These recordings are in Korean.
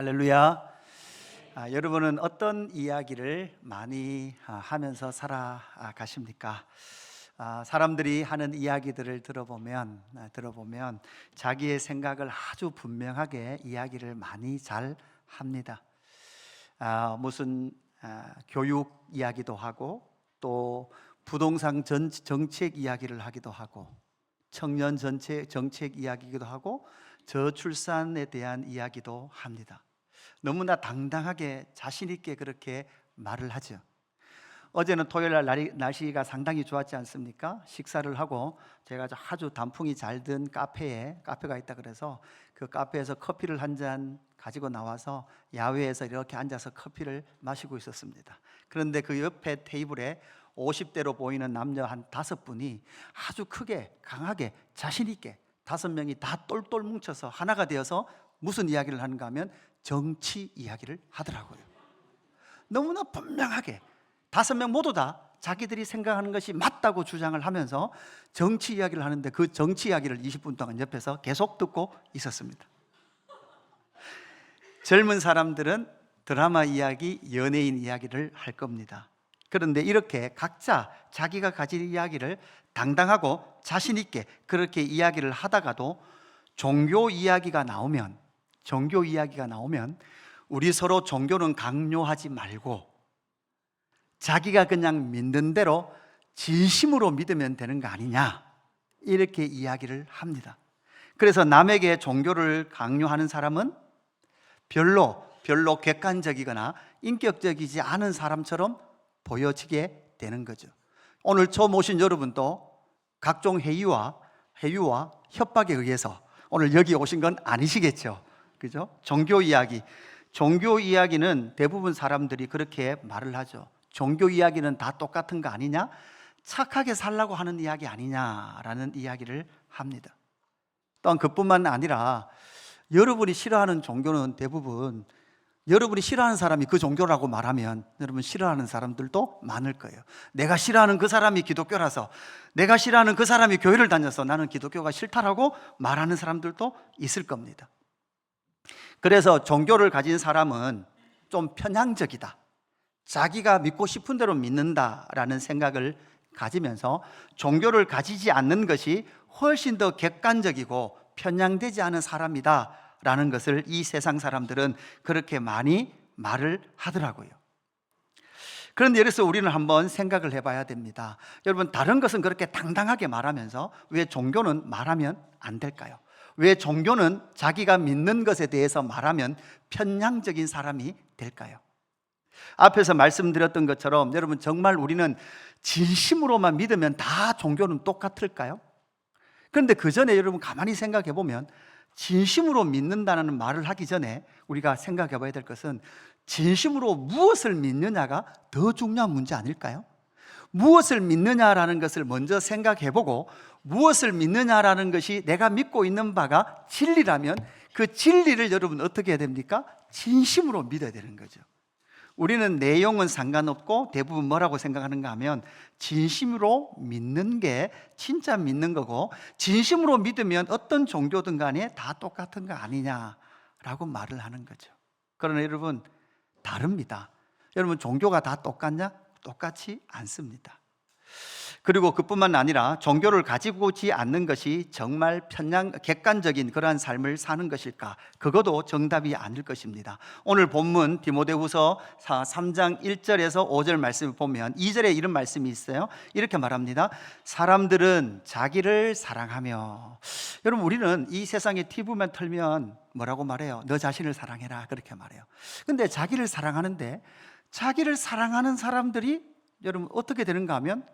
할렐루야. 여러분은 어떤 이야기를 많이 하면서 살아가십니까? 사람들이 하는 이야기들을 들어보면 자기의 생각을 아주 분명하게 이야기를 많이 잘 합니다. 무슨 교육 이야기도 하고, 또 부동산 정책 이야기를 하기도 하고, 청년 정책 이야기기도 하고, 저출산에 대한 이야기도 합니다. 너무나 당당하게 자신 있게 그렇게 말을 하죠. 어제는 토요일 날 날씨가 상당히 좋았지 않습니까? 식사를 하고 제가 아주 단풍이 잘 든 카페가 있다 그래서 그 카페에서 커피를 한 잔 가지고 나와서 야외에서 이렇게 앉아서 커피를 마시고 있었습니다. 그런데 그 옆에 테이블에 50대로 보이는 남녀 한 5분이 아주 크게 강하게 자신 있게 5명이 다 똘똘 뭉쳐서 하나가 되어서 무슨 이야기를 하는가 하면 정치 이야기를 하더라고요. 너무나 분명하게 5명 모두 다 자기들이 생각하는 것이 맞다고 주장을 하면서 정치 이야기를 하는데, 그 정치 이야기를 20분 동안 옆에서 계속 듣고 있었습니다. 젊은 사람들은 드라마 이야기, 연예인 이야기를 할 겁니다. 그런데 이렇게 각자 자기가 가진 이야기를 당당하고 자신 있게 그렇게 이야기를 하다가도 종교 이야기가 나오면 우리 서로 종교는 강요하지 말고 자기가 그냥 믿는 대로 진심으로 믿으면 되는 거 아니냐, 이렇게 이야기를 합니다. 그래서 남에게 종교를 강요하는 사람은 별로 객관적이거나 인격적이지 않은 사람처럼 보여지게 되는 거죠. 오늘 처음 오신 여러분도 각종 회유와 협박에 의해서 오늘 여기 오신 건 아니시겠죠? 그죠? 종교 이야기는 대부분 사람들이 그렇게 말을 하죠. 종교 이야기는 다 똑같은 거 아니냐? 착하게 살라고 하는 이야기 아니냐라는 이야기를 합니다. 또한 그뿐만 아니라 여러분이 싫어하는 종교는 대부분 여러분이 싫어하는 사람이 그 종교라고 말하면 여러분 싫어하는 사람들도 많을 거예요. 내가 싫어하는 그 사람이 기독교라서, 내가 싫어하는 그 사람이 교회를 다녀서 나는 기독교가 싫다라고 말하는 사람들도 있을 겁니다. 그래서 종교를 가진 사람은 좀 편향적이다, 자기가 믿고 싶은 대로 믿는다라는 생각을 가지면서 종교를 가지지 않는 것이 훨씬 더 객관적이고 편향되지 않은 사람이다 라는 것을 이 세상 사람들은 그렇게 많이 말을 하더라고요. 그런데 여기서 우리는 한번 생각을 해봐야 됩니다. 여러분, 다른 것은 그렇게 당당하게 말하면서 왜 종교는 말하면 안 될까요? 왜 종교는 자기가 믿는 것에 대해서 말하면 편향적인 사람이 될까요? 앞에서 말씀드렸던 것처럼 여러분, 정말 우리는 진심으로만 믿으면 다 종교는 똑같을까요? 그런데 그 전에 여러분 가만히 생각해 보면 진심으로 믿는다는 말을 하기 전에 우리가 생각해 봐야 될 것은 진심으로 무엇을 믿느냐가 더 중요한 문제 아닐까요? 무엇을 믿느냐라는 것을 먼저 생각해 보고, 무엇을 믿느냐라는 것이 내가 믿고 있는 바가 진리라면 그 진리를 여러분 어떻게 해야 됩니까? 진심으로 믿어야 되는 거죠. 우리는 내용은 상관없고 대부분 뭐라고 생각하는가 하면 진심으로 믿는 게 진짜 믿는 거고, 진심으로 믿으면 어떤 종교든 간에 다 똑같은 거 아니냐라고 말을 하는 거죠. 그러나 여러분, 다릅니다. 여러분, 종교가 다 똑같냐? 똑같지 않습니다. 그리고 그뿐만 아니라 종교를 가지고 오지 않는 것이 정말 객관적인 그러한 삶을 사는 것일까? 그것도 정답이 아닐 것입니다. 오늘 본문 디모데후서 3장 1절에서 5절 말씀을 보면 2절에 이런 말씀이 있어요. 이렇게 말합니다. 사람들은 자기를 사랑하며. 여러분, 우리는 이 세상에 TV만 틀면 뭐라고 말해요? 너 자신을 사랑해라, 그렇게 말해요. 근데 자기를 사랑하는데, 자기를 사랑하는 사람들이 여러분 어떻게 되는가 하면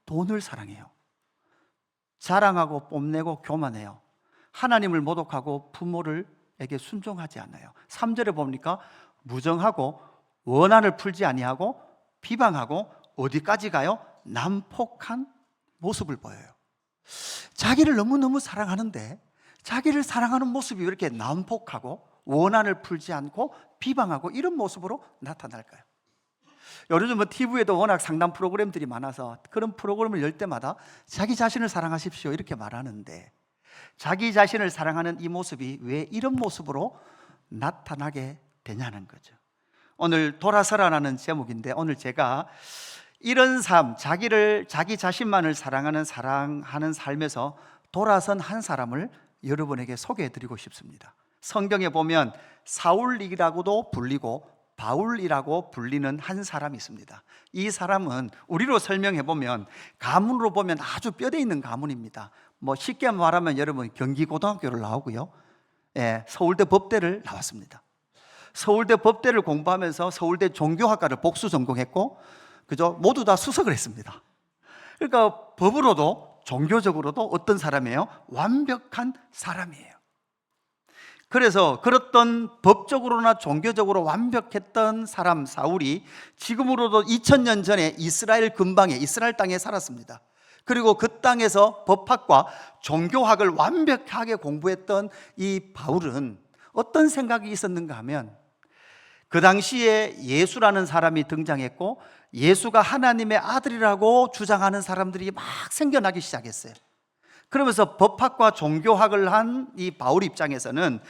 돈을 사랑해요. 자랑하고 뽐내고 교만해요. 하나님을 모독하고 부모에게 순종하지 않아요. 3절에 보니까 무정하고 원한을 풀지 아니하고 비방하고 어디까지 가요? 난폭한 모습을 보여요. 자기를 너무너무 사랑하는데 자기를 사랑하는 모습이 왜 이렇게 난폭하고 원한을 풀지 않고 비방하고 이런 모습으로 나타날까요? 요즘 TV에도 워낙 상담 프로그램들이 많아서 그런 프로그램을 열 때마다 자기 자신을 사랑하십시오 이렇게 말하는데, 자기 자신을 사랑하는 이 모습이 왜 이런 모습으로 나타나게 되냐는 거죠. 오늘 돌아서라라는 제목인데, 오늘 제가 이런 삶, 자기 자신만을 사랑하는 삶에서 돌아선 한 사람을 여러분에게 소개해 드리고 싶습니다. 성경에 보면 사울이라고도 불리고 바울이라고 불리는 한 사람이 있습니다. 이 사람은 우리로 설명해 보면, 가문으로 보면 아주 뼈대 있는 가문입니다. 쉽게 말하면 여러분 경기고등학교를 나오고요, 서울대 법대를 나왔습니다. 서울대 법대를 공부하면서 서울대 종교학과를 복수 전공했고, 모두 다 수석을 했습니다. 그러니까 법으로도 종교적으로도 어떤 사람이에요? 완벽한 사람이에요. 그래서 그렇던 법적으로나 종교적으로 완벽했던 사람 사울이 지금으로도 2000년 전에 이스라엘 근방에, 이스라엘 땅에 살았습니다. 그리고 그 땅에서 법학과 종교학을 완벽하게 공부했던 이 바울은 어떤 생각이 있었는가 하면, 그 당시에 예수라는 사람이 등장했고 예수가 하나님의 아들이라고 주장하는 사람들이 막 생겨나기 시작했어요. 그러면서 법학과 종교학을 한 이 바울 입장에서는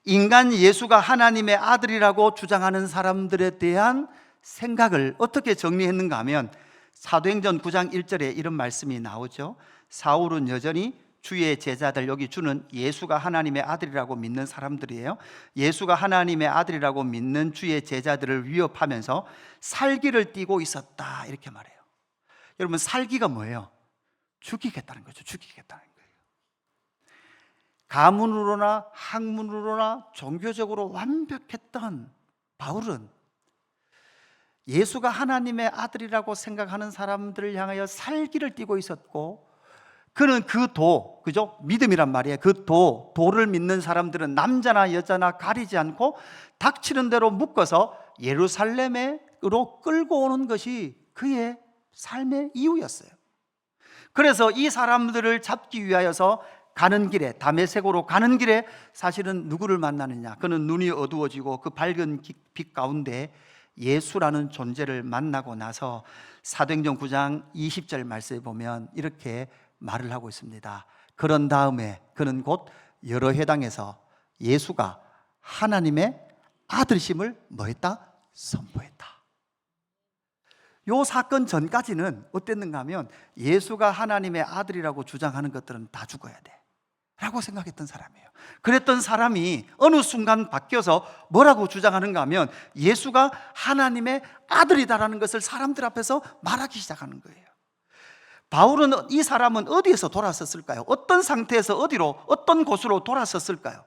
인간 예수가 하나님의 아들이라고 주장하는 사람들에 대한 생각을 어떻게 정리했는가 하면, 사도행전 9장 1절에 이런 말씀이 나오죠. 사울은 여전히 주의 제자들, 여기 주는 예수가 하나님의 아들이라고 믿는 사람들이에요. 예수가 하나님의 아들이라고 믿는 주의 제자들을 위협하면서 살기를 띠고 있었다, 이렇게 말해요. 여러분, 살기가 뭐예요? 죽이겠다는 거죠. 죽이겠다는 거예요. 가문으로나 학문으로나 종교적으로 완벽했던 바울은 예수가 하나님의 아들이라고 생각하는 사람들을 향하여 살기를 띠고 있었고, 그는 그죠? 믿음이란 말이에요. 도를 믿는 사람들은 남자나 여자나 가리지 않고 닥치는 대로 묶어서 예루살렘으로 끌고 오는 것이 그의 삶의 이유였어요. 그래서 이 사람들을 잡기 위하여서 가는 길에, 다메섹으로 가는 길에 사실은 누구를 만나느냐? 그는 눈이 어두워지고 그 밝은 빛 가운데 예수라는 존재를 만나고 나서 사도행전 9장 20절 말씀에 보면 이렇게 말을 하고 있습니다. 그런 다음에 그는 곧 여러 회당에서 예수가 하나님의 아들심을 뭐했다? 선포했다. 요 사건 전까지는 어땠는가 하면, 예수가 하나님의 아들이라고 주장하는 것들은 다 죽어야 돼 라고 생각했던 사람이에요. 그랬던 사람이 어느 순간 바뀌어서 뭐라고 주장하는가 하면, 예수가 하나님의 아들이다라는 것을 사람들 앞에서 말하기 시작하는 거예요. 바울은, 이 사람은 어디에서 돌아섰을까요? 어떤 상태에서 어떤 곳으로 돌아섰을까요?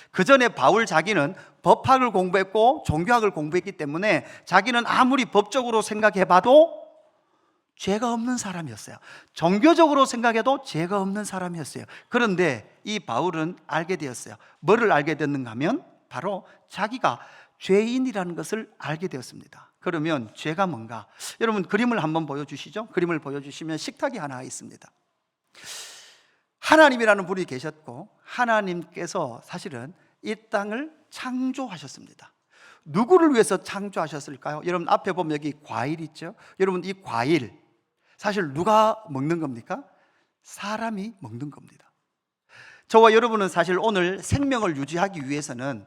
그 전에 바울 자기는 법학을 공부했고 종교학을 공부했기 때문에 자기는 아무리 법적으로 생각해봐도 죄가 없는 사람이었어요. 종교적으로 생각해도 죄가 없는 사람이었어요. 그런데 이 바울은 알게 되었어요. 뭐를 알게 됐는가 하면 바로 자기가 죄인이라는 것을 알게 되었습니다. 그러면 죄가 뭔가? 여러분, 그림을 한번 보여주시죠. 그림을 보여주시면 식탁이 하나 있습니다. 하나님이라는 분이 계셨고, 하나님께서 사실은 이 땅을 창조하셨습니다. 누구를 위해서 창조하셨을까요? 여러분, 앞에 보면 여기 과일 있죠. 여러분, 이 과일 사실 누가 먹는 겁니까? 사람이 먹는 겁니다. 저와 여러분은 사실 오늘 생명을 유지하기 위해서는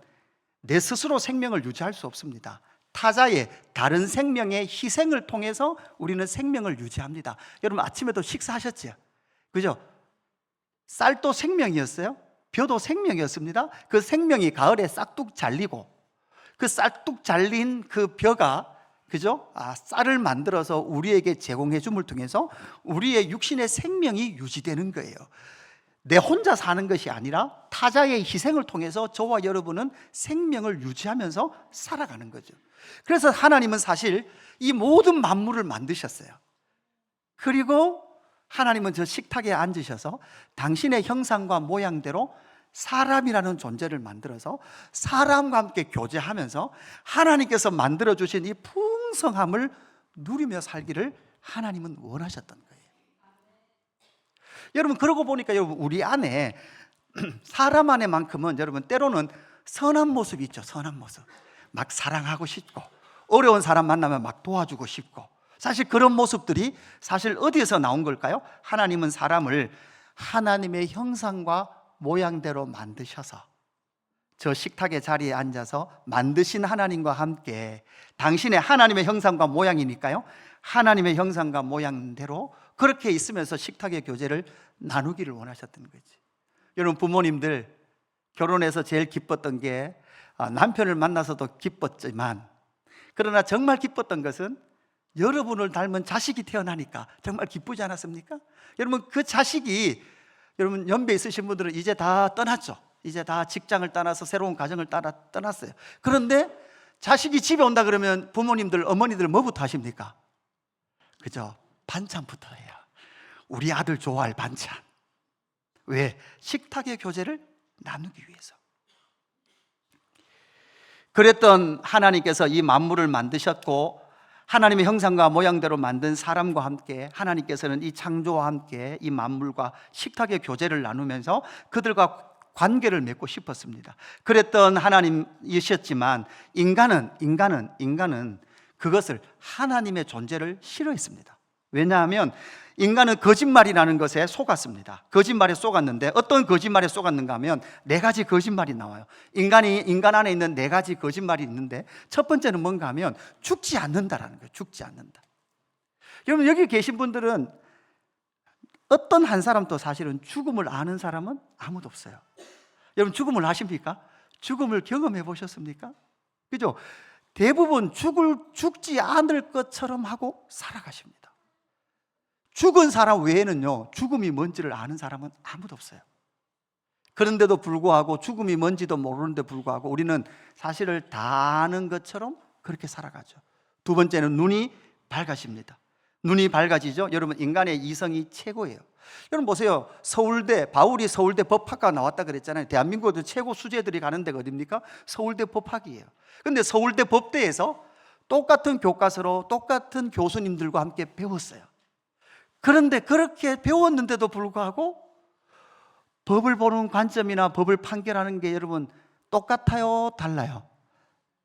내 스스로 생명을 유지할 수 없습니다. 타자의, 다른 생명의 희생을 통해서 우리는 생명을 유지합니다. 여러분, 아침에도 식사하셨죠? 그죠? 쌀도 생명이었어요. 벼도 생명이었습니다. 그 생명이 가을에 싹둑 잘리고, 그 싹둑 잘린 그 벼가, 그죠? 쌀을 만들어서 우리에게 제공해 줌을 통해서 우리의 육신의 생명이 유지되는 거예요. 내 혼자 사는 것이 아니라 타자의 희생을 통해서 저와 여러분은 생명을 유지하면서 살아가는 거죠. 그래서 하나님은 사실 이 모든 만물을 만드셨어요. 그리고 하나님은 저 식탁에 앉으셔서 당신의 형상과 모양대로 사람이라는 존재를 만들어서 사람과 함께 교제하면서 하나님께서 만들어주신 이 풍성함을 누리며 살기를 하나님은 원하셨던 거예요. 여러분, 그러고 보니까 여러분, 우리 안에 사람 안에만큼은 여러분 때로는 선한 모습이 있죠. 선한 모습. 막 사랑하고 싶고, 어려운 사람 만나면 막 도와주고 싶고, 사실 그런 모습들이 사실 어디에서 나온 걸까요? 하나님은 사람을 하나님의 형상과 모양대로 만드셔서 저 식탁의 자리에 앉아서 만드신 하나님과 함께 당신의 하나님의 형상과 모양이니까요, 하나님의 형상과 모양대로 그렇게 있으면서 식탁의 교제를 나누기를 원하셨던 거지. 여러분, 부모님들 결혼해서 제일 기뻤던 게 남편을 만나서도 기뻤지만, 그러나 정말 기뻤던 것은 여러분을 닮은 자식이 태어나니까 정말 기쁘지 않았습니까? 여러분, 그 자식이, 여러분 연배 있으신 분들은 이제 다 떠났죠. 이제 다 직장을 떠나서 새로운 가정을 떠났어요. 그런데 자식이 집에 온다 그러면 부모님들, 어머니들 뭐부터 하십니까? 그죠? 반찬부터 해요. 우리 아들 좋아할 반찬. 왜? 식탁의 교제를 나누기 위해서. 그랬던 하나님께서 이 만물을 만드셨고, 하나님의 형상과 모양대로 만든 사람과 함께 하나님께서는 이 창조와 함께 이 만물과 식탁의 교제를 나누면서 그들과 관계를 맺고 싶었습니다. 그랬던 하나님이셨지만 인간은 그것을, 하나님의 존재를 싫어했습니다. 왜냐하면 인간은 거짓말이라는 것에 속았습니다. 거짓말에 속았는데, 어떤 거짓말에 속았는가 하면 네 가지 거짓말이 나와요. 인간 안에 있는 네 가지 거짓말이 있는데, 첫 번째는 뭔가 하면 죽지 않는다라는 거예요. 죽지 않는다. 여러분, 여기 계신 분들은 어떤 한 사람도 사실은 죽음을 아는 사람은 아무도 없어요. 여러분, 죽음을 아십니까? 죽음을 경험해 보셨습니까? 그죠? 대부분 죽지 않을 것처럼 하고 살아가십니다. 죽은 사람 외에는요, 죽음이 뭔지를 아는 사람은 아무도 없어요. 그런데도 불구하고, 죽음이 뭔지도 모르는데 불구하고 우리는 사실을 다 아는 것처럼 그렇게 살아가죠. 두 번째는 눈이 밝아집니다. 눈이 밝아지죠. 여러분, 인간의 이성이 최고예요. 여러분 보세요. 바울이 서울대 법학과 나왔다 그랬잖아요. 대한민국에도 최고 수재들이 가는 데가 어딥니까? 서울대 법학이에요. 근데 서울대 법대에서 똑같은 교과서로 똑같은 교수님들과 함께 배웠어요. 그런데 그렇게 배웠는데도 불구하고 법을 보는 관점이나 법을 판결하는 게 여러분 똑같아요? 달라요?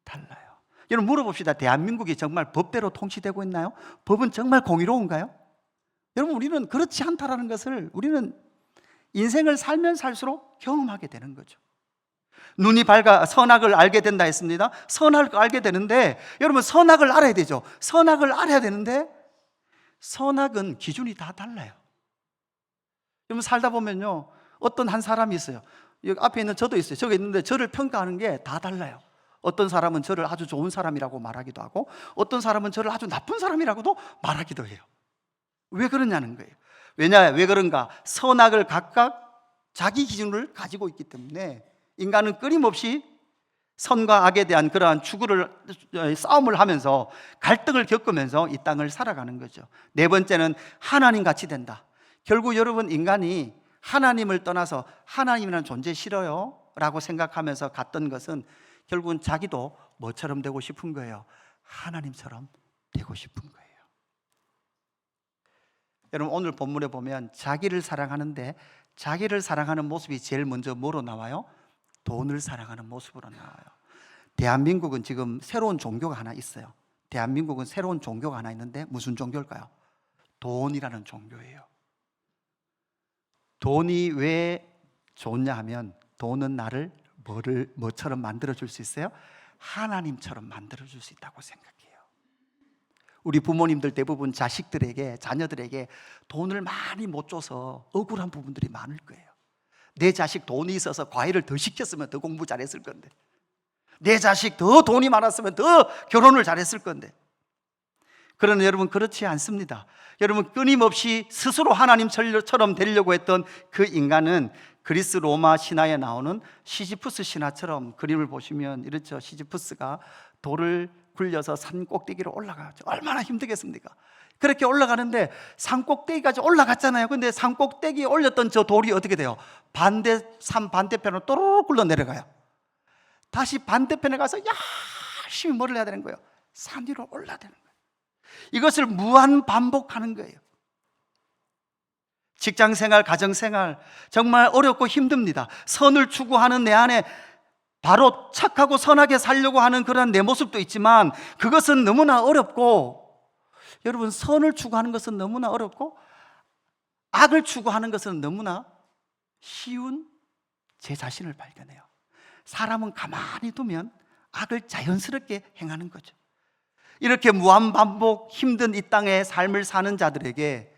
달라요. 여러분, 물어봅시다. 대한민국이 정말 법대로 통치되고 있나요? 법은 정말 공의로운가요? 여러분, 우리는 그렇지 않다라는 것을 우리는 인생을 살면 살수록 경험하게 되는 거죠. 눈이 밝아 선악을 알게 된다 했습니다. 선악을 알게 되는데, 여러분, 선악을 알아야 되죠. 선악을 알아야 되는데 선악은 기준이 다 달라요. 여러분, 살다 보면요, 어떤 한 사람이 있어요. 여기 앞에 있는 저도 있어요. 저기 있는데 저를 평가하는 게 다 달라요. 어떤 사람은 저를 아주 좋은 사람이라고 말하기도 하고, 어떤 사람은 저를 아주 나쁜 사람이라고도 말하기도 해요. 왜 그러냐는 거예요. 왜 그런가? 선악을 각각 자기 기준을 가지고 있기 때문에 인간은 끊임없이 선과 악에 대한 그러한 싸움을 하면서 갈등을 겪으면서 이 땅을 살아가는 거죠. 네 번째는 하나님 같이 된다. 결국 여러분, 인간이 하나님을 떠나서 하나님이라는 존재 싫어요 라고 생각하면서 갔던 것은 결국은 자기도 뭐처럼 되고 싶은 거예요? 하나님처럼 되고 싶은 거예요. 여러분, 오늘 본문에 보면 자기를 사랑하는데, 자기를 사랑하는 모습이 제일 먼저 뭐로 나와요? 돈을 사랑하는 모습으로 나와요. 대한민국은 지금 새로운 종교가 하나 있어요. 대한민국은 새로운 종교가 하나 있는데 무슨 종교일까요? 돈이라는 종교예요. 돈이 왜 좋냐 하면, 돈은 나를 뭐처럼 만들어줄 수 있어요? 하나님처럼 만들어줄 수 있다고 생각해요. 우리 부모님들 대부분 자녀들에게 돈을 많이 못 줘서 억울한 부분들이 많을 거예요. 내 자식 돈이 있어서 과외를 더 시켰으면 더 공부 잘했을 건데, 내 자식 더 돈이 많았으면 더 결혼을 잘했을 건데. 그러나 여러분, 그렇지 않습니다. 여러분, 끊임없이 스스로 하나님처럼 되려고 했던 그 인간은 그리스 로마 신화에 나오는 시지푸스 신화처럼, 그림을 보시면 이렇죠. 시지푸스가 돌을 굴려서 산 꼭대기로 올라가죠. 얼마나 힘들겠습니까? 그렇게 올라가는데 산 꼭대기까지 올라갔잖아요. 근데 산 꼭대기에 올렸던 저 돌이 어떻게 돼요? 산 반대편으로 또르르 굴러 내려가요. 다시 반대편에 가서 열심히 뭐를 해야 되는 거예요? 산 위로 올라야 되는 거예요. 이것을 무한 반복하는 거예요. 직장생활, 가정생활 정말 어렵고 힘듭니다. 선을 추구하는 내 안에 바로 착하고 선하게 살려고 하는 그런 내 모습도 있지만, 그것은 너무나 어렵고, 여러분, 선을 추구하는 것은 너무나 어렵고 악을 추구하는 것은 너무나 쉬운 제 자신을 발견해요. 사람은 가만히 두면 악을 자연스럽게 행하는 거죠. 이렇게 무한반복 힘든 이 땅의 삶을 사는 자들에게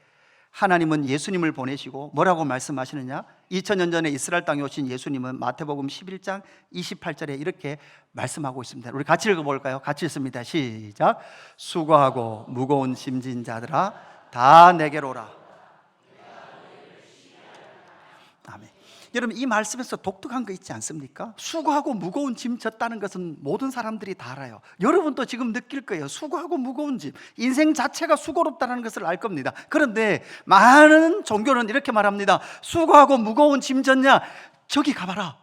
하나님은 예수님을 보내시고 뭐라고 말씀하시느냐? 2000년 전에 이스라엘 땅에 오신 예수님은 마태복음 11장 28절에 이렇게 말씀하고 있습니다. 우리 같이 읽어볼까요? 같이 읽습니다. 시작. 수고하고 무거운 짐진 자들아 다 내게로 오라. 아멘. 여러분, 이 말씀에서 독특한 거 있지 않습니까? 수고하고 무거운 짐 졌다는 것은 모든 사람들이 다 알아요. 여러분도 지금 느낄 거예요. 수고하고 무거운 짐, 인생 자체가 수고롭다는 것을 알 겁니다. 그런데 많은 종교는 이렇게 말합니다. 수고하고 무거운 짐 졌냐? 저기 가봐라.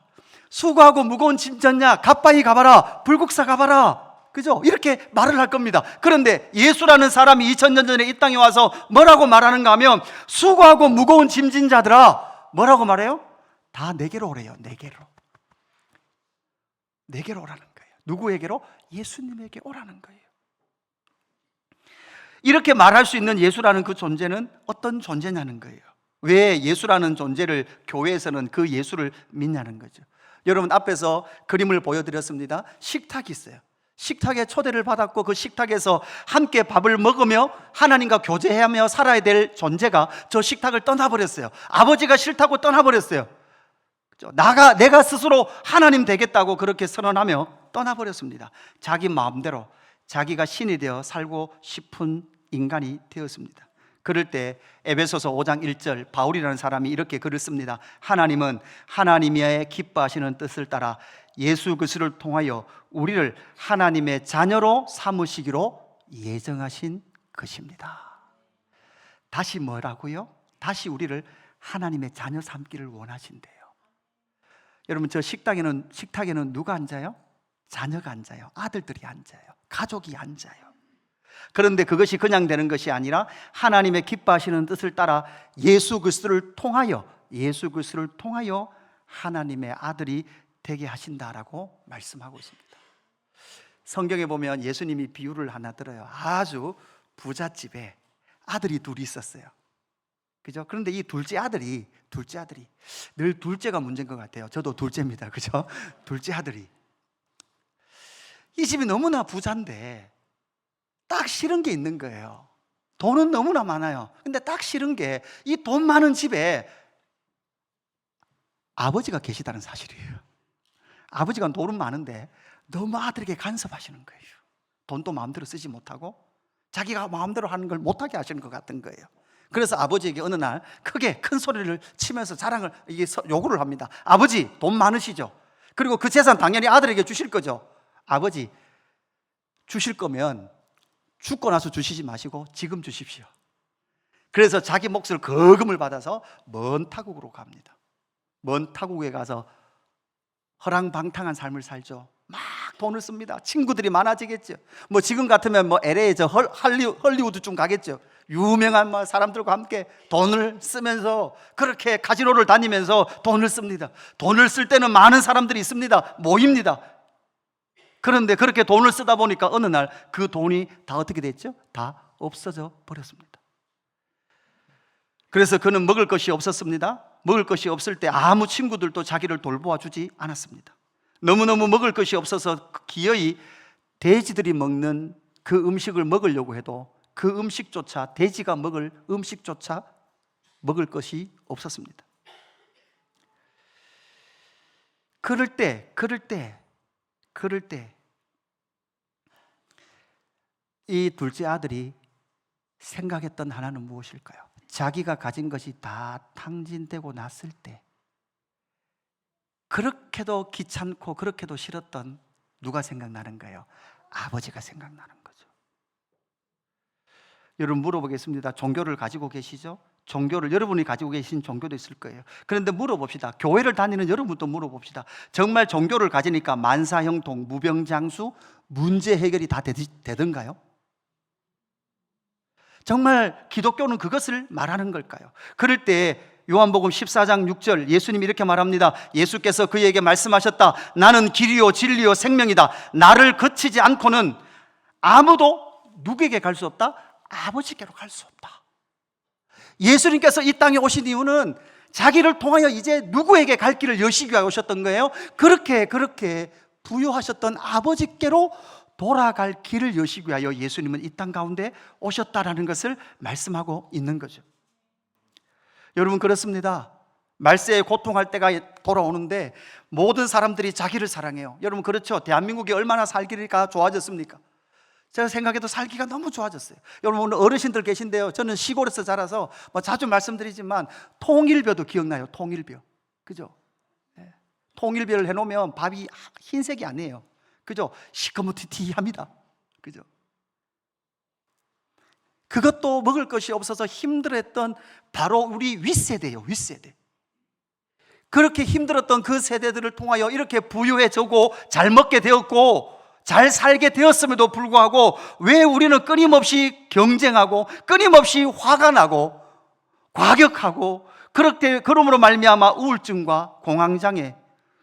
수고하고 무거운 짐 졌냐? 갓바위 가봐라. 불국사 가봐라. 그죠? 이렇게 말을 할 겁니다. 그런데 예수라는 사람이 2000년 전에 이 땅에 와서 뭐라고 말하는가 하면 수고하고 무거운 짐진 자들아, 뭐라고 말해요? 다 내게로 오래요. 내게로 오라는 거예요. 누구에게로? 예수님에게 오라는 거예요. 이렇게 말할 수 있는 예수라는 그 존재는 어떤 존재냐는 거예요. 왜 예수라는 존재를 교회에서는 그 예수를 믿냐는 거죠. 여러분, 앞에서 그림을 보여드렸습니다. 식탁이 있어요. 식탁에 초대를 받았고 그 식탁에서 함께 밥을 먹으며 하나님과 교제하며 살아야 될 존재가 저 식탁을 떠나버렸어요. 아버지가 싫다고 떠나버렸어요. 내가 스스로 하나님 되겠다고 그렇게 선언하며 떠나버렸습니다. 자기 마음대로 자기가 신이 되어 살고 싶은 인간이 되었습니다. 그럴 때 에베소서 5장 1절 바울이라는 사람이 이렇게 글을 씁니다. 하나님은 하나님의 기뻐하시는 뜻을 따라 예수 그리스도를 통하여 우리를 하나님의 자녀로 삼으시기로 예정하신 것입니다. 다시 뭐라고요? 다시 우리를 하나님의 자녀 삼기를 원하신대요. 여러분, 저 식탁에는 누가 앉아요? 자녀가 앉아요. 아들들이 앉아요. 가족이 앉아요. 그런데 그것이 그냥 되는 것이 아니라 하나님의 기뻐하시는 뜻을 따라 예수 그리스도를 통하여 하나님의 아들이 되게 하신다라고 말씀하고 있습니다. 성경에 보면 예수님이 비유를 하나 들어요. 아주 부잣집에 아들이 둘이 있었어요. 그죠? 그런데 이 둘째 아들이 늘 둘째가 문제인 것 같아요. 저도 둘째입니다. 그죠? 둘째 아들이 이 집이 너무나 부자인데 딱 싫은 게 있는 거예요. 돈은 너무나 많아요. 근데 딱 싫은 게 이 돈 많은 집에 아버지가 계시다는 사실이에요. 아버지가 돈은 많은데 너무 아들에게 간섭하시는 거예요. 돈도 마음대로 쓰지 못하고 자기가 마음대로 하는 걸 못하게 하시는 것 같은 거예요. 그래서 아버지에게 어느 날 크게 큰 소리를 치면서 요구를 합니다. 아버지, 돈 많으시죠? 그리고 그 재산 당연히 아들에게 주실 거죠? 아버지, 주실 거면 죽고 나서 주시지 마시고 지금 주십시오. 그래서 자기 몫을 거금을 받아서 먼 타국으로 갑니다. 먼 타국에 가서 허랑방탕한 삶을 살죠. 막 돈을 씁니다. 친구들이 많아지겠죠. 뭐 지금 같으면 뭐 LA 헐리우드 좀 가겠죠. 유명한 사람들과 함께 돈을 쓰면서 그렇게 카지노를 다니면서 돈을 씁니다. 돈을 쓸 때는 많은 사람들이 있습니다. 모입니다. 그런데 그렇게 돈을 쓰다 보니까 어느 날 그 돈이 다 어떻게 됐죠? 다 없어져 버렸습니다. 그래서 그는 먹을 것이 없었습니다. 먹을 것이 없을 때 아무 친구들도 자기를 돌보아 주지 않았습니다. 너무너무 먹을 것이 없어서 기어이 돼지들이 먹는 그 음식을 먹으려고 해도 그 음식조차, 돼지가 먹을 음식조차 먹을 것이 없었습니다. 그럴 때 이 둘째 아들이 생각했던 하나는 무엇일까요? 자기가 가진 것이 다 탕진되고 났을 때 그렇게도 귀찮고 그렇게도 싫었던 누가 생각나는 거예요? 아버지가 생각나는 거죠. 여러분, 물어보겠습니다. 종교를 가지고 계시죠? 여러분이 가지고 계신 종교도 있을 거예요. 그런데 물어봅시다. 교회를 다니는 여러분도 물어봅시다. 정말 종교를 가지니까 만사형통, 무병장수, 문제 해결이 다 되던가요? 정말 기독교는 그것을 말하는 걸까요? 그럴 때 요한복음 14장 6절 예수님이 이렇게 말합니다. 예수께서 그에게 말씀하셨다. 나는 길이요 진리요 생명이다. 나를 거치지 않고는 아무도 누구에게 갈 수 없다? 아버지께로 갈 수 없다. 예수님께서 이 땅에 오신 이유는 자기를 통하여 이제 누구에게 갈 길을 여시기 위하여 오셨던 거예요? 그렇게 부요하셨던 아버지께로 돌아갈 길을 여시기 위하여 예수님은 이 땅 가운데 오셨다라는 것을 말씀하고 있는 거죠. 여러분, 그렇습니다. 말세에 고통할 때가 돌아오는데 모든 사람들이 자기를 사랑해요. 여러분, 그렇죠? 대한민국이 얼마나 살기가 좋아졌습니까? 제가 생각해도 살기가 너무 좋아졌어요. 여러분, 어르신들 계신데요, 저는 시골에서 자라서 자주 말씀드리지만 통일벼도 기억나요? 통일벼, 그죠? 통일벼를 해놓으면 밥이 흰색이 아니에요, 그죠? 시커멓티티합니다, 그죠? 그것도 먹을 것이 없어서 힘들었던 바로 우리 윗세대예요, 윗세대. 그렇게 힘들었던 그 세대들을 통하여 이렇게 부유해지고 잘 먹게 되었고 잘 살게 되었음에도 불구하고 왜 우리는 끊임없이 경쟁하고 끊임없이 화가 나고 과격하고 그렇게 그러므로 말미암아 우울증과 공황장애,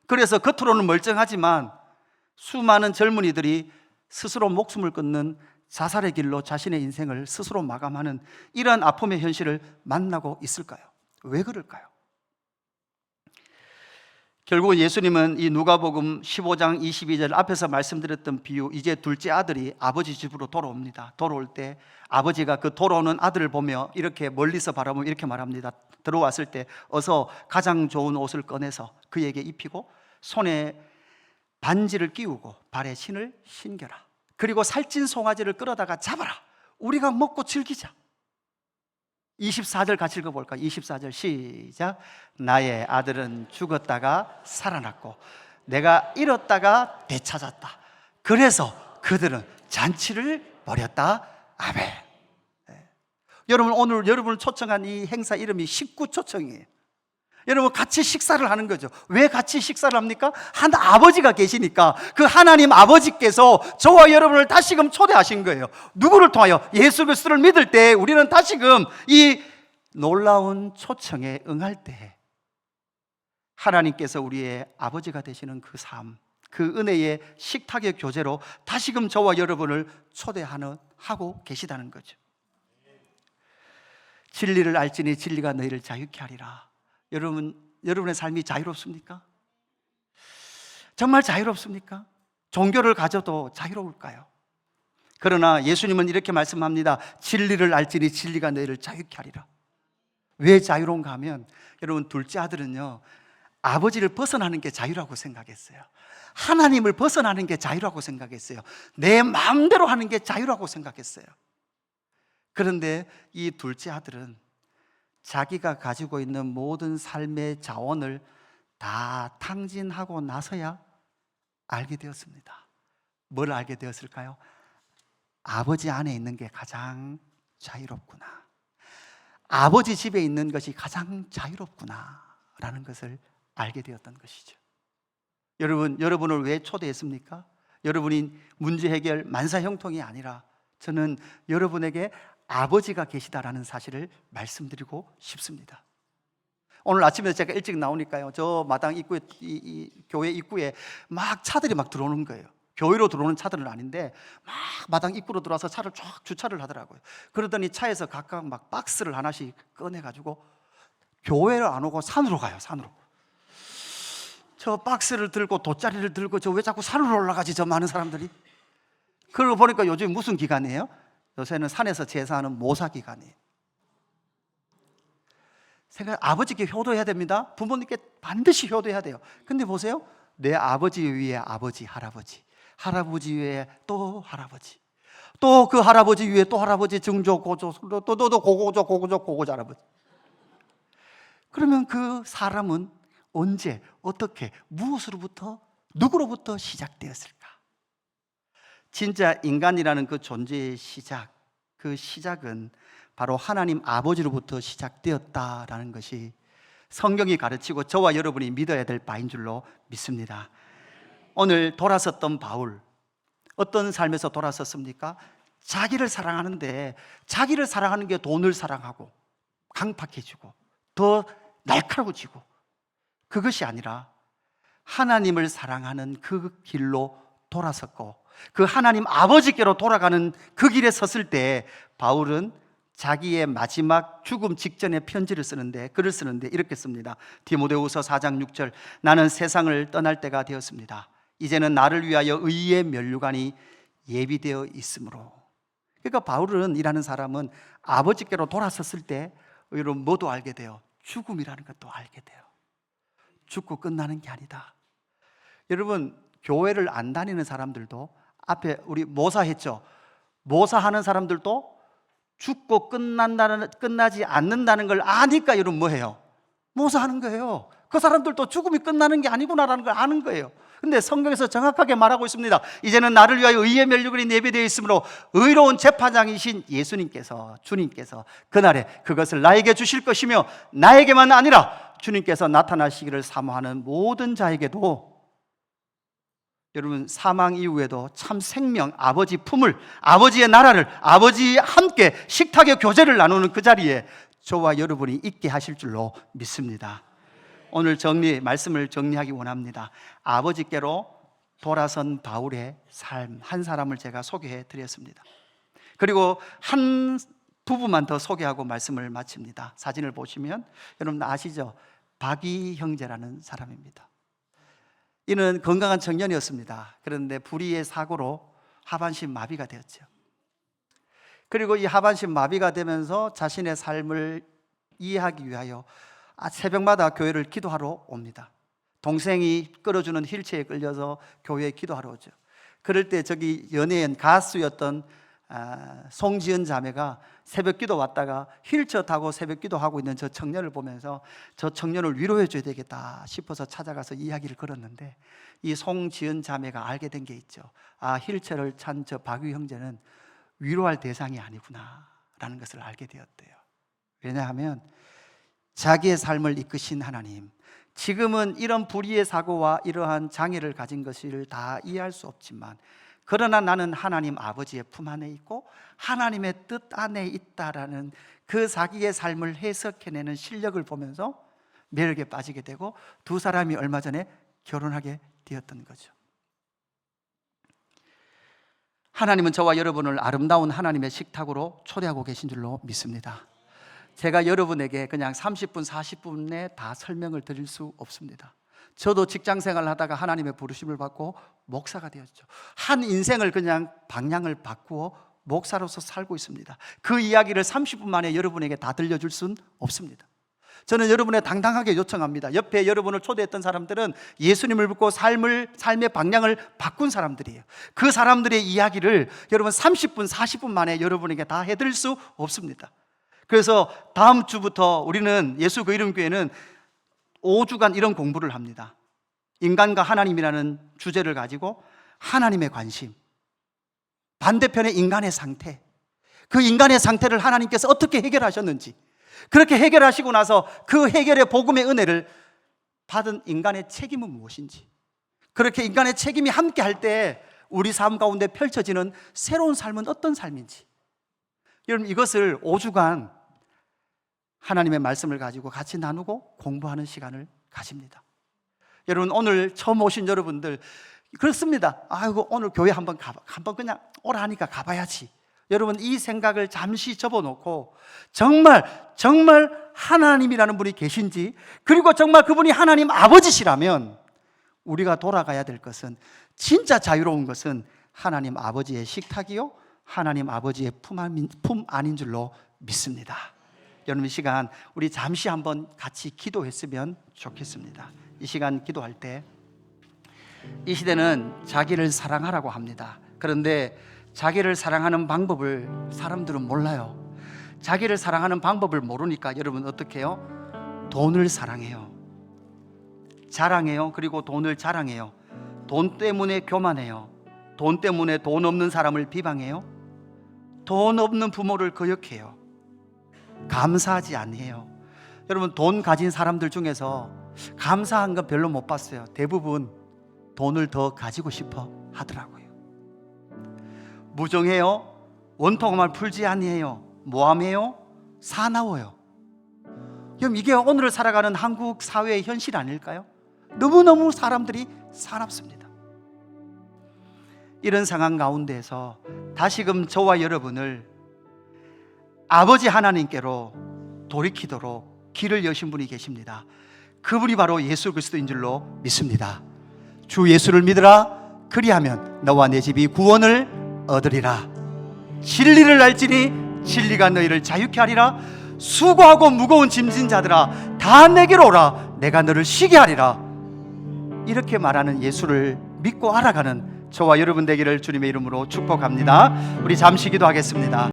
그래서 겉으로는 멀쩡하지만 수많은 젊은이들이 스스로 목숨을 끊는 자살의 길로 자신의 인생을 스스로 마감하는 이러한 아픔의 현실을 만나고 있을까요? 왜 그럴까요? 결국 예수님은 이 누가복음 15장 22절 앞에서 말씀드렸던 비유, 이제 둘째 아들이 아버지 집으로 돌아옵니다. 돌아올 때 아버지가 그 돌아오는 아들을 보며 이렇게 멀리서 바라보며 이렇게 말합니다. 들어왔을 때 어서 가장 좋은 옷을 꺼내서 그에게 입히고 손에 반지를 끼우고 발에 신을 신겨라. 그리고 살찐 송아지를 끌어다가 잡아라. 우리가 먹고 즐기자. 24절 같이 읽어볼까? 24절 시작. 나의 아들은 죽었다가 살아났고 내가 잃었다가 되찾았다. 그래서 그들은 잔치를 벌였다. 아멘. 네. 여러분, 오늘 여러분을 초청한 이 행사 이름이 식구초청이에요. 여러분, 같이 식사를 하는 거죠. 왜 같이 식사를 합니까? 한 아버지가 계시니까 그 하나님 아버지께서 저와 여러분을 다시금 초대하신 거예요. 누구를 통하여? 예수 그리스도를 믿을 때 우리는 다시금 이 놀라운 초청에 응할 때 하나님께서 우리의 아버지가 되시는 그 삶, 그 은혜의 식탁의 교제로 다시금 저와 여러분을 초대하고 계시다는 거죠. 진리를 알지니 진리가 너희를 자유케 하리라. 여러분의 삶이 자유롭습니까? 정말 자유롭습니까? 종교를 가져도 자유로울까요? 그러나 예수님은 이렇게 말씀합니다. 진리를 알지니 진리가 너희를 자유케 하리라. 왜 자유로운가 하면, 여러분, 둘째 아들은요, 아버지를 벗어나는 게 자유라고 생각했어요. 하나님을 벗어나는 게 자유라고 생각했어요. 내 마음대로 하는 게 자유라고 생각했어요. 그런데 이 둘째 아들은 자기가 가지고 있는 모든 삶의 자원을 다 탕진하고 나서야 알게 되었습니다. 뭘 알게 되었을까요? 아버지 안에 있는 게 가장 자유롭구나. 아버지 집에 있는 것이 가장 자유롭구나 라는 것을 알게 되었던 것이죠. 여러분을 왜 초대했습니까? 여러분이 문제 해결 만사형통이 아니라 저는 여러분에게 아버지가 계시다라는 사실을 말씀드리고 싶습니다. 오늘 아침에 제가 일찍 나오니까요, 저 마당 입구에, 이 교회 입구에 막 차들이 막 들어오는 거예요. 교회로 들어오는 차들은 아닌데 막 마당 입구로 들어와서 차를 쫙 주차를 하더라고요. 그러더니 차에서 각각 막 박스를 하나씩 꺼내가지고 교회를 안 오고 산으로 가요. 산으로. 저 박스를 들고 돗자리를 들고 저 왜 자꾸 산으로 올라가지, 저 많은 사람들이. 그러고 보니까 요즘 무슨 기간이에요? 요새는 산에서 제사하는 모사 기간이에요. 아버지께 효도해야 됩니다. 부모님께 반드시 효도해야 돼요. 근데 보세요, 내 아버지 위에 아버지, 할아버지, 할아버지 위에 또 할아버지, 또 그 할아버지 위에 또 할아버지, 증조, 고조, 또 고고조, 고고조 할아버지. 그러면 그 사람은 언제, 어떻게, 무엇으로부터, 누구로부터 시작되었을까? 진짜 인간이라는 그 존재의 시작, 그 시작은 바로 하나님 아버지로부터 시작되었다라는 것이 성경이 가르치고 저와 여러분이 믿어야 될 바인 줄로 믿습니다. 오늘 돌아섰던 바울, 어떤 삶에서 돌아섰습니까? 자기를 사랑하는데, 자기를 사랑하는 게 돈을 사랑하고 강팍해지고 더 날카로워지고, 그것이 아니라 하나님을 사랑하는 그 길로 돌아섰고 그 하나님 아버지께로 돌아가는 그 길에 섰을 때 바울은 자기의 마지막 죽음 직전에 편지를 쓰는데, 글을 쓰는데 이렇게 씁니다. 디모데후서 4장 6절, 나는 세상을 떠날 때가 되었습니다. 이제는 나를 위하여 의의 면류관이 예비되어 있으므로. 그러니까 바울은, 이라는 사람은 아버지께로 돌아섰을 때 여러분 뭐도 알게 돼요. 죽음이라는 것도 알게 돼요. 죽고 끝나는 게 아니다. 여러분, 교회를 안 다니는 사람들도, 앞에 우리 모사했죠. 모사하는 사람들도 죽고 끝나지 않는다는 걸 아니까 여러분 뭐해요? 모사하는 거예요. 그 사람들도 죽음이 끝나는 게 아니구나라는 걸 아는 거예요. 근데 성경에서 정확하게 말하고 있습니다. 이제는 나를 위하여 의의 면류관이 예비되어 있으므로 의로운 재판장이신 예수님께서, 주님께서 그날에 그것을 나에게 주실 것이며, 나에게만 아니라 주님께서 나타나시기를 사모하는 모든 자에게도, 여러분 사망 이후에도 참 생명, 아버지 품을, 아버지의 나라를, 아버지와 함께 식탁의 교제를 나누는 그 자리에 저와 여러분이 있게 하실 줄로 믿습니다. 오늘 말씀을 정리하기 원합니다. 아버지께로 돌아선 바울의 삶 한 사람을 제가 소개해 드렸습니다. 그리고 한 부분만 더 소개하고 말씀을 마칩니다. 사진을 보시면 여러분 아시죠? 박이 형제라는 사람입니다. 이는 건강한 청년이었습니다. 그런데 불의의 사고로 하반신 마비가 되었죠. 그리고 이 하반신 마비가 되면서 자신의 삶을 이해하기 위하여 새벽마다 교회를 기도하러 옵니다. 동생이 끌어주는 휠체어에 끌려서 교회에 기도하러 오죠. 그럴 때 저기 연예인 가수였던 송지은 자매가 새벽 기도 왔다가 휠체어 타고 새벽 기도하고 있는 저 청년을 보면서 저 청년을 위로해 줘야 되겠다 싶어서 찾아가서 이야기를 걸었는데, 이 송지은 자매가 알게 된 게 있죠. 휠체어를 찬 저 박유 형제는 위로할 대상이 아니구나 라는 것을 알게 되었대요. 왜냐하면 자기의 삶을 이끄신 하나님, 지금은 이런 불의의 사고와 이러한 장애를 가진 것을 다 이해할 수 없지만, 그러나 나는 하나님 아버지의 품 안에 있고 하나님의 뜻 안에 있다라는 그 자기의 삶을 해석해내는 실력을 보면서 매력에 빠지게 되고, 두 사람이 얼마 전에 결혼하게 되었던 거죠. 하나님은 저와 여러분을 아름다운 하나님의 식탁으로 초대하고 계신 줄로 믿습니다. 제가 여러분에게 그냥 30분, 40분에 다 설명을 드릴 수 없습니다. 저도 직장생활을 하다가 하나님의 부르심을 받고 목사가 되었죠. 한 인생을 그냥 방향을 바꾸어 목사로서 살고 있습니다. 그 이야기를 30분 만에 여러분에게 다 들려줄 수는 없습니다. 저는 여러분의 당당하게 요청합니다. 옆에 여러분을 초대했던 사람들은 예수님을 믿고 삶의 방향을 바꾼 사람들이에요. 그 사람들의 이야기를 여러분 30분, 40분 만에 여러분에게 다 해드릴 수 없습니다. 그래서 다음 주부터 우리는 예수 그 이름 교회는 5주간 이런 공부를 합니다. 인간과 하나님이라는 주제를 가지고 하나님의 관심, 반대편의 인간의 상태, 그 인간의 상태를 하나님께서 어떻게 해결하셨는지, 그렇게 해결하시고 나서 그 해결의 복음의 은혜를 받은 인간의 책임은 무엇인지, 그렇게 인간의 책임이 함께 할 때 우리 삶 가운데 펼쳐지는 새로운 삶은 어떤 삶인지, 여러분 이것을 5주간 하나님의 말씀을 가지고 같이 나누고 공부하는 시간을 가집니다. 여러분 오늘 처음 오신 여러분들 그렇습니다. 아이고 오늘 교회 한번 그냥 오라 하니까 가봐야지. 여러분 이 생각을 잠시 접어놓고 정말 하나님이라는 분이 계신지, 그리고 정말 그분이 하나님 아버지시라면 우리가 돌아가야 될 것은, 진짜 자유로운 것은 하나님 아버지의 식탁이요 하나님 아버지의 품 안인 줄로 믿습니다. 여러분 이 시간 우리 잠시 한번 같이 기도했으면 좋겠습니다. 이 시간 기도할 때, 이 시대는 자기를 사랑하라고 합니다. 그런데 자기를 사랑하는 방법을 사람들은 몰라요. 자기를 사랑하는 방법을 모르니까 여러분 어떻게 해요? 돈을 사랑해요. 자랑해요. 그리고 돈을 자랑해요. 돈 때문에 교만해요. 돈 때문에 돈 없는 사람을 비방해요. 돈 없는 부모를 거역해요. 감사하지 않아요. 여러분 돈 가진 사람들 중에서 감사한 건 별로 못 봤어요. 대부분 돈을 더 가지고 싶어 하더라고요. 무정해요. 원통함을 풀지 아니해요. 모함해요. 사나워요. 그럼 이게 오늘을 살아가는 한국 사회의 현실 아닐까요? 너무너무 사람들이 사납습니다. 이런 상황 가운데에서 다시금 저와 여러분을 아버지 하나님께로 돌이키도록 길을 여신 분이 계십니다. 그분이 바로 예수 그리스도인 줄로 믿습니다. 주 예수를 믿으라. 그리하면 너와 내 집이 구원을 얻으리라. 진리를 알지니 진리가 너희를 자유케 하리라. 수고하고 무거운 짐진 자들아 다 내게로 오라. 내가 너를 쉬게 하리라. 이렇게 말하는 예수를 믿고 알아가는 저와 여러분 되기를 주님의 이름으로 축복합니다. 우리 잠시 기도하겠습니다.